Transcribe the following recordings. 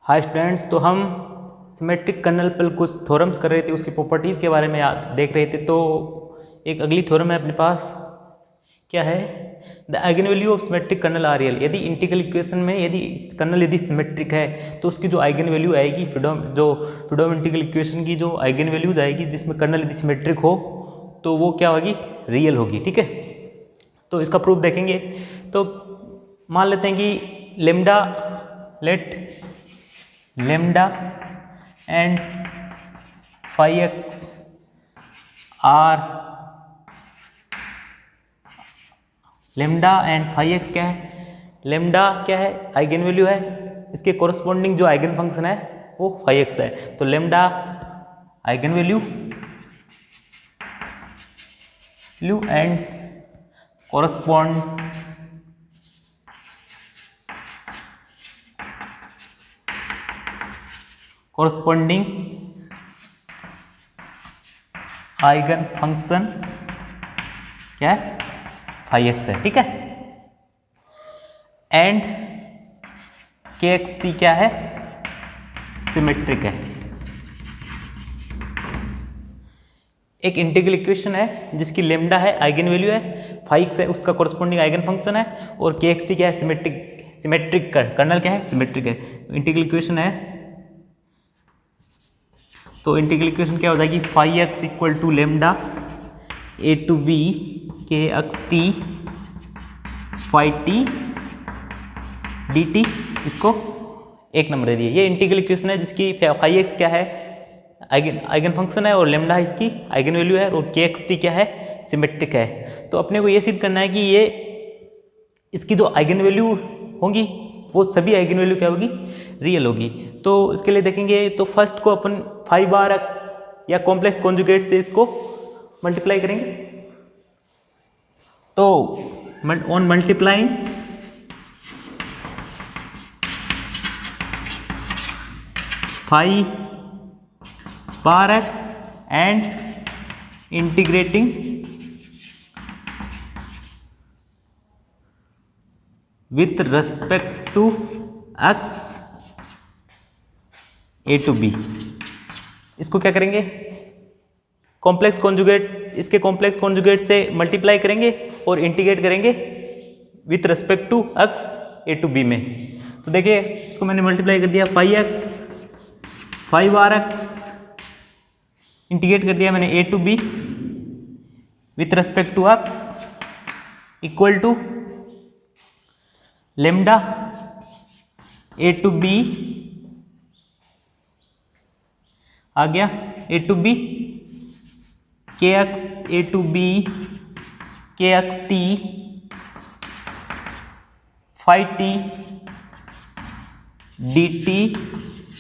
Hi students, तो हम symmetric colonel पर कुछ थ्योरम्स कर रहे थे, उसकी प्रॉपर्टीज़ के बारे में देख रहे थे। तो एक अगली थ्योरम है अपने पास, क्या है? The eigen value of symmetric kernel are real. यदि इंटीग्रल इक्वेशन में यदि कर्नल यदि सिमेट्रिक है तो उसकी जो आइगन वैल्यू आएगी, फ्रीडम इंटीग्रल इक्वेशन की जो आइगन वैल्यूज आएगी जिसमें कर्नल यदि सिमेट्रिक हो तो वो क्या होगी? रियल होगी। ठीक है, तो इसका प्रूफ देखेंगे। तो मान लेते हैं कि lambda and phi x are, lambda and phi x क्या है? लेमडा क्या है? आइगन वैल्यू है, इसके कोरस्पॉन्डिंग जो आइगन फंक्शन है वो फाई एक्स है। तो lambda eigen value and corresponding eigen function क्या है? फाई एक्स है। ठीक है, एंड के एक्स टी क्या है? सिमेट्रिक है। एक इंटीग्रल इक्वेशन है जिसकी लेमडा है, आइगन वैल्यू है, फाई एक्स है, उसका कोरस्पॉन्डिंग आइगन फंक्शन है, और के एक्स टी क्या है? सिमेट्रिक कर्नल क्या है? सिमेट्रिक है। इंटीग्रल इक्वेशन है, तो इंटीग्रल इक्वेशन क्या हो जाएगी? Phi X equal to lambda A to B के x T phi T D T, इसको एक नंबर दे दिए। ये इंटीग्रल इक्वेशन है जिसकी फाई एक्स क्या है? आइगन फंक्शन है, और लेमडा इसकी आइगन वैल्यू है, और के एक्स टी क्या है? सिमेट्रिक है। तो अपने को ये सिद्ध करना है कि ये इसकी जो आइगन वैल्यू होंगी वो सभी आइगन वैल्यू क्या होगी? रियल होगी। तो इसके लिए देखेंगे, तो फर्स्ट को अपन फाई बार एक्स या कॉम्प्लेक्स कॉन्जुगेट से इसको मल्टीप्लाई करेंगे। तो on multiplying phi bar x and integrating with respect to x A to b, इसको क्या करेंगे? कॉम्प्लेक्स कॉन्जुगेट, इसके कॉम्प्लेक्स कॉन्जुगेट से मल्टीप्लाई करेंगे और इंटीग्रेट करेंगे with respect to x A to b में। तो देखिए, इसको मैंने मल्टीप्लाई कर दिया, phi x phi bar x, integrate कर दिया मैंने a to B with respect to X equal to lambda A to B आ गया, ए टू बी के एक्स ए टू बी के x T phi T D T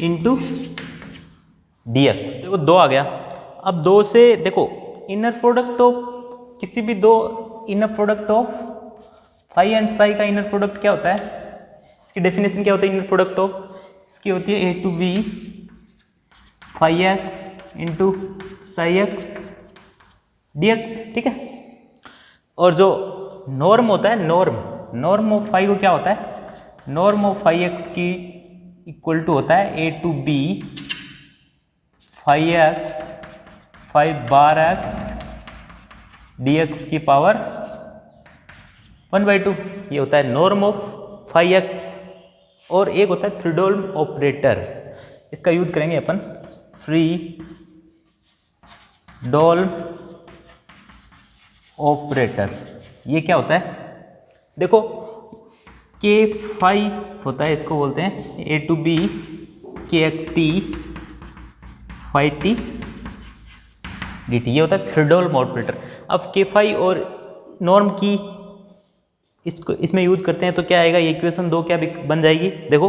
into D X. देखो, दो आ गया। अब दो से देखो, इनर प्रोडक्ट ऑफ किसी भी दो inner product of phi and psi का इनर प्रोडक्ट क्या होता है? इसकी डेफिनेशन क्या होता है इनर प्रोडक्ट ऑफ? इसकी होती है ए to B phi X into psi X D X. ठीक है, और जो नॉर्म होता है, नॉर्म ऑफ फाई को क्या होता है? नॉर्म ऑफ फाई एक्स की इक्वल टू होता है ए to B phi x phi bar x D x की पावर 1/2। ये होता है नॉर्म ऑफ फाई एक्स। और एक होता है फ्रीडोल्म ऑपरेटर, इसका यूज करेंगे अपन, फ्रीडोल्म ऑपरेटर। ये क्या होता है? देखो, के फाई होता है, इसको बोलते हैं ए टू बी के x T phi T D t, ये होता है फ्रीडोल्म ऑपरेटर। अब के फाई और नॉर्म की इसको इसमें यूज करते हैं तो क्या आएगा? ये इक्वेशन दो क्या बन जाएगी? देखो,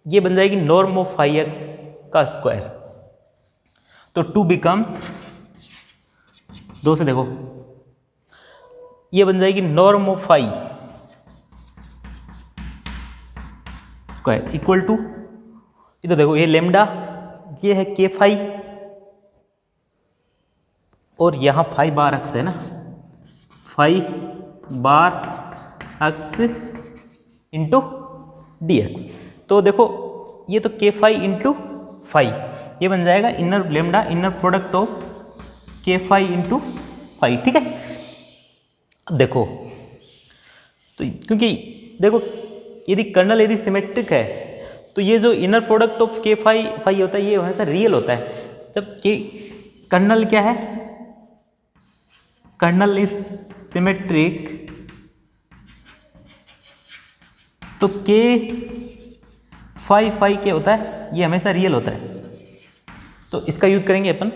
ये बन जाएगी नॉर्म ऑफ फाई एक्स का स्क्वायर। तो 2 बिकम्स, दो से देखो, ये बन जाएगी norm of phi square equal to, इधर देखो, ये लेमडा, ये है के फाई, और यहां फाई बार एक्स है ना, phi bar x into D x. तो देखो ये तो के फाई इंटू फाई, ये बन जाएगा inner lambda inner product of के फाई इंटू फाई। ठीक है, अब देखो तो क्योंकि देखो यदि कर्नल यदि सिमेट्रिक है तो ये जो इनर प्रोडक्ट ऑफ के फाई फाई होता है ये हमेशा रियल होता है। जब के कर्नल क्या है, कर्नल इज सिमेट्रिक तो के फाई फाई क्या होता है, ये हमेशा रियल होता है। तो इसका यूज करेंगे अपन।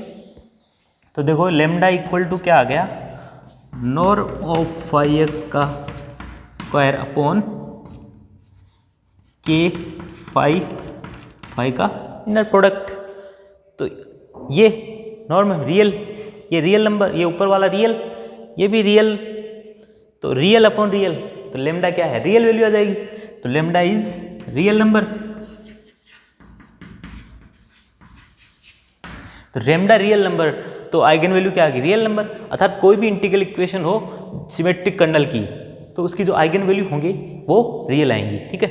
तो देखो लेमडा इक्वल टू क्या आ गया, नॉर्म ऑफ फाई एक्स का स्क्वायर अपॉन के फाई फाई का इनर प्रोडक्ट। तो ये नॉर्म रियल, ये रियल नंबर, ये ऊपर वाला रियल, ये भी रियल, तो रियल अपॉन रियल, तो लेमडा क्या है, रियल वैल्यू आ जाएगी। तो लेमडा इज रियल नंबर। तो लेमडा रियल नंबर, तो आइगन वैल्यू क्या आ गई, रियल नंबर। अर्थात कोई भी इंटीग्रल इक्वेशन हो सिमेट्रिक कर्नल की तो उसकी जो आइगन वैल्यू होंगी वो रियल आएंगी। ठीक है,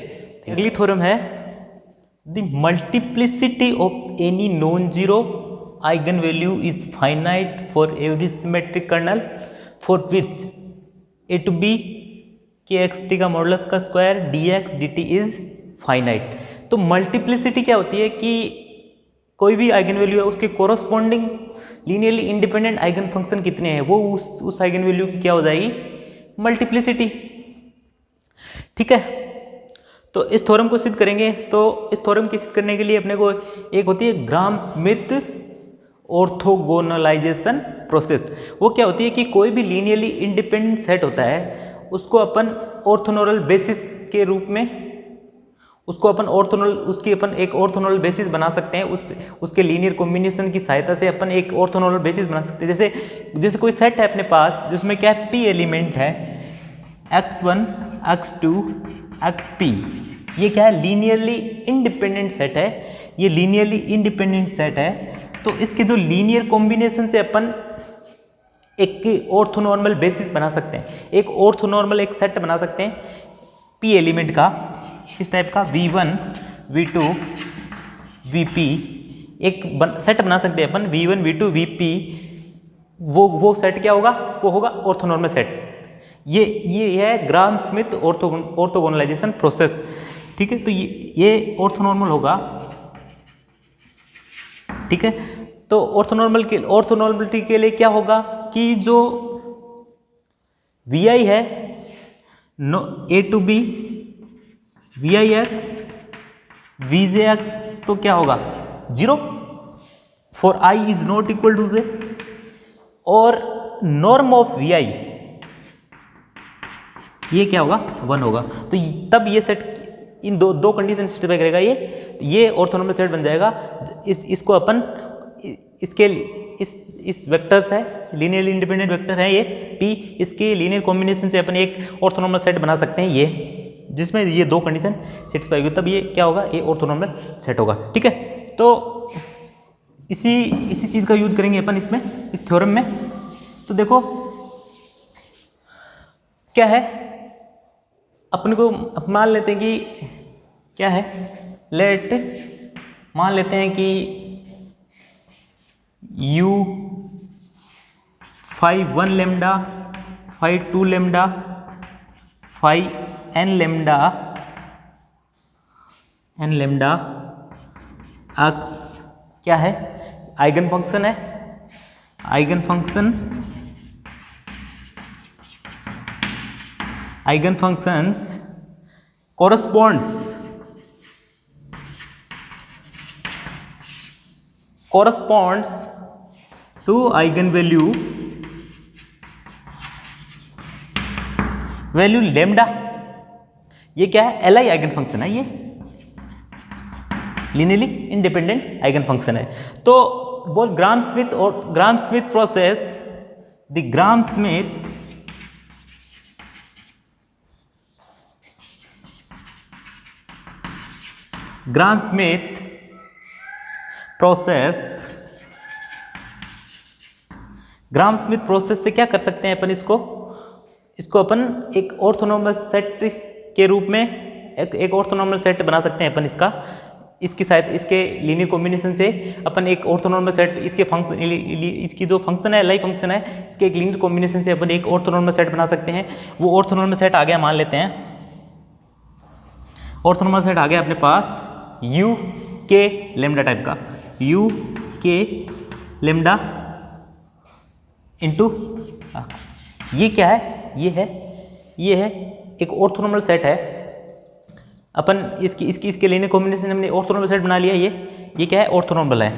अगली थ्योरम है the multiplicity of any non zero eigen value is finite for every symmetric kernel for which a to B के एक्स टी का मॉडुलस का square d x d t is finite. तो multiplicity क्या होती है कि कोई भी आइगन वैल्यू है उसके corresponding linearly independent eigen function कितने हैं वो उस आइगन वैल्यू की क्या हो जाएगी, मल्टीप्लिसिटी। ठीक है, तो इस थ्योरम को सिद्ध करेंगे। तो इस थ्योरम की सिद्ध करने के लिए अपने को एक होती है ग्राम स्मिथ ऑर्थोगोनलाइजेशन प्रोसेस। वो क्या होती है कि कोई भी लीनियरली इंडिपेंडेंट सेट होता है उसको अपन ऑर्थोनॉर्मल बेसिस के रूप में उसको अपन उसकी अपन एक ऑर्थोनॉर्मल बेसिस बना सकते हैं। उसके लीनियर कॉम्बिनेशन की सहायता से अपन एक ऑर्थोनॉर्मल बेसिस बना सकते हैं। जैसे कोई सेट है अपने पास जिसमें क्या है, p एलिमेंट है, x1 x2 xp, ये क्या है, लीनियरली इंडिपेंडेंट सेट है। ये लीनियरली इंडिपेंडेंट सेट है तो इसके जो लीनियर कॉम्बिनेशन से अपन एक ऑर्थोनॉर्मल बेसिस बना सकते हैं, एक ऑर्थोनॉर्मल एक सेट बना सकते हैं p एलिमेंट का, इस टाइप का v1 v2 vp एक सेट बना सकते हैं अपन v1 v2 vp। वो सेट क्या होगा, वो होगा ऑर्थोनॉर्मल सेट। ये है ग्राम स्मिथ ऑर्थोगोनलाइजेशन प्रोसेस। ठीक है, तो ये ऑर्थोनॉर्मल होगा। ठीक है, तो ऑर्थोनॉर्मलिटी के लिए क्या होगा कि जो vi है ए to b vi x vj x तो क्या होगा, 0 for i is not equal to j। और नॉर्म ऑफ vi ये क्या होगा, 1 होगा। तो तब ये सेट इन दो कंडीशन सेटिस्फाई करेगा, ये ऑर्थोनॉर्मल सेट बन जाएगा। इसको अपन इस वेक्टर्स है, लीनियरली इंडिपेंडेंट वेक्टर है ये p, इसके लीनियर कॉम्बिनेशन से अपन एक ऑर्थोनॉर्मल सेट बना सकते हैं ये, जिसमें ये दो कंडीशन सेटिस्फाई होगी, तब ये क्या होगा, ये ऑर्थोनॉर्मल सेट होगा। ठीक है, तो इसी चीज़ का यूज करेंगे अपन इसमें, इस थ्योरम में। तो देखो क्या है, अपन को मान लेते हैं कि क्या है, मान लेते हैं कि u phi 1 lambda phi 2 lambda phi n lambda x क्या है, आइगन फंक्शन है, eigen functions corresponds to eigen value lambda. ये क्या है, Li आइगन फंक्शन है, ये लीनियरली इंडिपेंडेंट आइगन फंक्शन है। तो बोल Gram Schmidt process, the Gram Schmidt process से क्या कर सकते हैं अपन, इसको अपन एक ऑर्थोनॉर्मल सेट के रूप में एक ऑर्थोनॉर्मल सेट बना सकते हैं अपन इसका। इसकी शायद इसके लीनियर कॉम्बिनेशन से अपन एक ऑर्थोनॉर्मल सेट इसके फंक्शन इसकी जो फंक्शन है लाइफ फंक्शन है इसके एक लीनियर कॉम्बिनेशन से अपन एक ऑर्थोनॉर्मल सेट बना सकते हैं। वो ऑर्थोनॉर्मल सेट आ गया, मान लेते हैं ऑर्थोनॉर्मल सेट आ गया अपने पास यू के लेमडा टाइप का, यू के लेमडा इंटू ये क्या है, ये है एक ऑर्थोनॉर्मल सेट है। अपन इसके लीनियर कॉम्बिनेशन हमने ऑर्थोनॉर्मल सेट बना लिया। ये क्या है, ऑर्थोनॉर्मल है,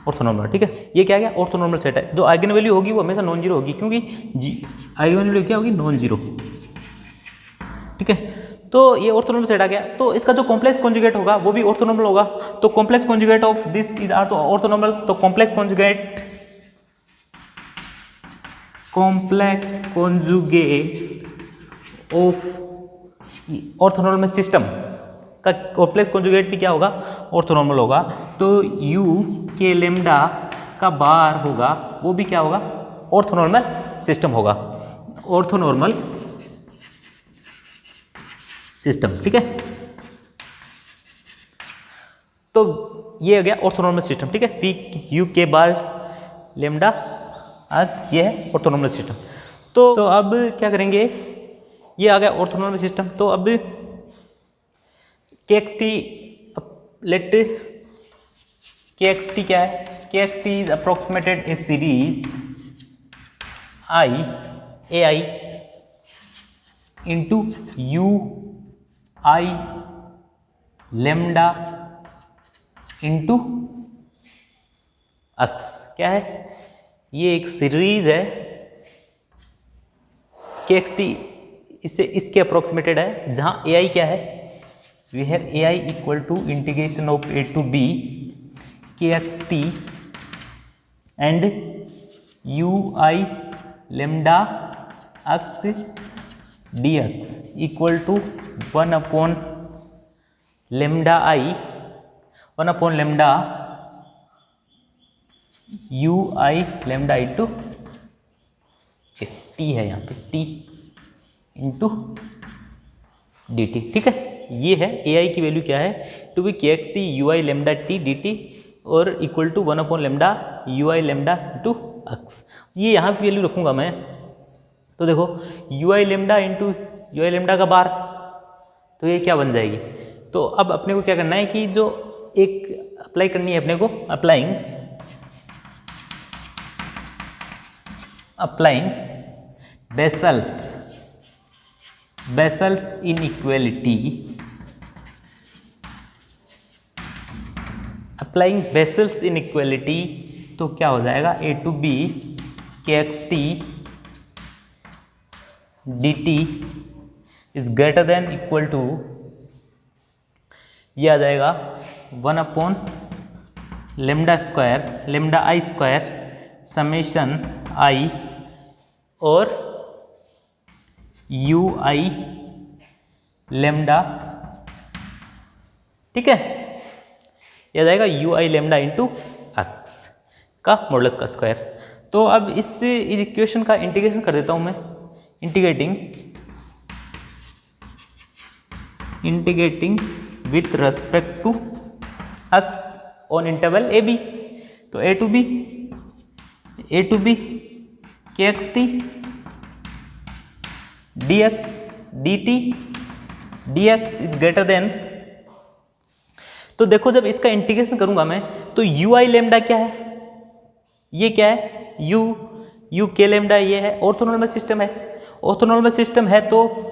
ऑर्थोनॉर्मल, ठीक है। ये क्या है, ऑर्थोनॉर्मल सेट है। जो आइगन वैल्यू होगी वो हमेशा नॉन जीरो होगी, क्योंकि आइगन वैल्यू क्या होगी, नॉन जीरो, ठीक है। तो ये ऑर्थोनॉर्मल सेट आ गया। तो इसका जो कॉम्प्लेक्स कॉन्जुगेट होगा वो भी ऑर्थोनॉर्मल होगा। तो complex conjugate of this is also orthonormal. तो complex conjugate of orthonormal system का कॉम्प्लेक्स कॉन्जुगेट भी क्या होगा, ऑर्थोनॉर्मल होगा। तो यू के लेमडा का बार होगा वो भी क्या होगा, ऑर्थोनॉर्मल सिस्टम होगा, ऑर्थोनॉर्मल सिस्टम, ठीक है। तो ये हो गया ऑर्थोनॉर्मल सिस्टम, ठीक है। पी यू के बार लेमडा एक्स, ये है ऑर्थोनॉर्मल सिस्टम। तो अब क्या करेंगे, ये आ गया ऑर्थोनॉर्मल सिस्टम। तो अब के एक्स टी, लेट के एक्स टी क्या है, के x T is approximated A series I A I into u i lambda into x. क्या है, ये एक सीरीज है के एक्स टी, इससे इसके अप्रोक्सीमेटेड है, जहाँ ए आई क्या है, we have a i equal to integration of a to B के x t and u i lambda x D x equal to 1 upon lambda i, 1 upon lambda u i lambda i to t है, यहाँ पे T into D T, ठीक है। ये है ए आई की value क्या है, टू बी के x t u i lambda t D t और equal to 1 upon lambda u i lambda to x. ये यहाँ पे वैल्यू रखूँगा मैं। तो देखो u i lambda into u i lambda का बार, तो ये क्या बन जाएगी। तो अब अपने को क्या करना है कि जो एक अप्लाई करनी है अपने को, applying Bessel's inequality, applying Bessel's inequality, तो क्या हो जाएगा, ए टू बी के x t D t is greater than equal to, ये आ जाएगा 1 upon lambda square lambda i square summation i और यू आई लेमडा, ठीक है। यह आ जाएगा u i lambda into x का मॉडुलस का स्क्वायर। तो अब इस इक्वेशन का इंटीग्रेशन कर देता हूं मैं, integrating with respect to x on interval a b. तो ए टू बी के x t d x d t d x is greater than, तो देखो जब इसका इंटीग्रेशन करूंगा मैं तो यू आई लेमडा क्या है, ये क्या है, यू के लेमडा, ये है ऑर्थोनॉर्मल सिस्टम है, ऑर्थोनॉर्मल सिस्टम है। तो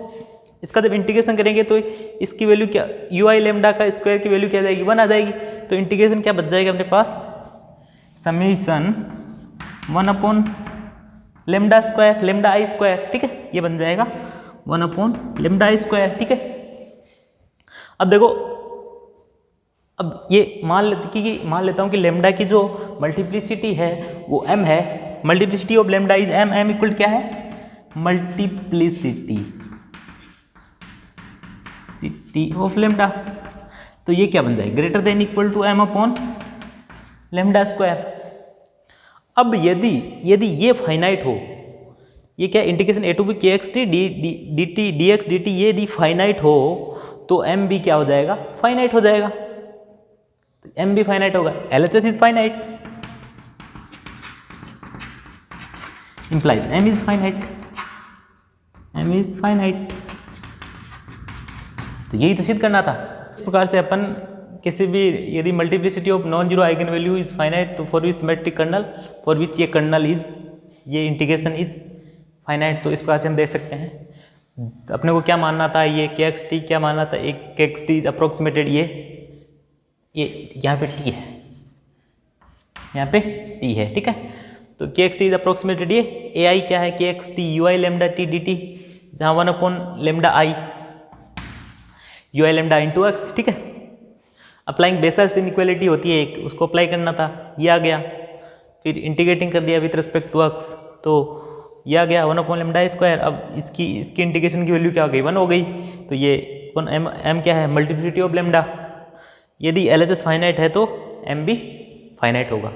इसका जब इंटीग्रेशन करेंगे तो इसकी वैल्यू क्या, यू आई लेमडा का स्क्वायर की वैल्यू क्या आ जाएगी, 1 आ जाएगी। तो इंटीग्रेशन क्या बच जाएगा अपने पास, summation 1 upon lambda square lambda i square, ठीक है। ये बन जाएगा 1 अपॉन लेमडा आई स्क्वायर, ठीक है। अब देखो, अब ये मान लेता हूँ कि लेमडा की जो मल्टीप्लिसिटी है वो m है, multiplicity of lambda is m, m equal क्या है, मल्टीप्लिसिटी ऑफ लेमडा। तो ये क्या बन जाएगा, greater than equal to m upon lambda square. अब यदि ये फाइनाइट हो, ये क्या इंटीग्रेशन ए टू बी के x t D t d x d t ये यदि फाइनाइट हो तो एम बी क्या हो जाएगा, फाइनाइट हो जाएगा, एम बी फाइनाइट होगा, L H S is finite implies m is finite, m is finite। तो यही तो सिद्ध करना था। इस प्रकार से अपन किसी भी यदि multiplicity of non zero eigen value is finite तो for which symmetric kernel, for which ये कर्नल इज, ये इंटीग्रेशन इज फाइनाइट। तो इस प्रकार से हम देख सकते हैं अपने को क्या मानना था, ये के एक्स टी क्या मानना था, एक के एक्स टी इज अप्रोक्सीमेटेड, ये यहाँ पे टी है, यहाँ पे टी है, ठीक है। तो के एक्स टी इज अप्रोक्सीमेटेड, ये ए आई क्या है, के x t u i lambda t D T, जहाँ 1 lambda I you i lambda into x, ठीक है। अप्लाइंग बेसल्स इनइक्वालिटी होती है एक, उसको अप्लाई करना था, ये आ गया। फिर इंटीग्रेटिंग कर दिया विथ रिस्पेक्ट टू एक्स, तो ये आ गया 1 लेमडा स्क्वायर। अब इसकी इंटीग्रेशन की वैल्यू क्या हो गई, 1 हो गई। तो ये एम क्या है, मल्टीप्लिसिटी ऑफ लेमडा। यदि एल एच एस फाइनाइट है तो एम भी फाइनाइट होगा।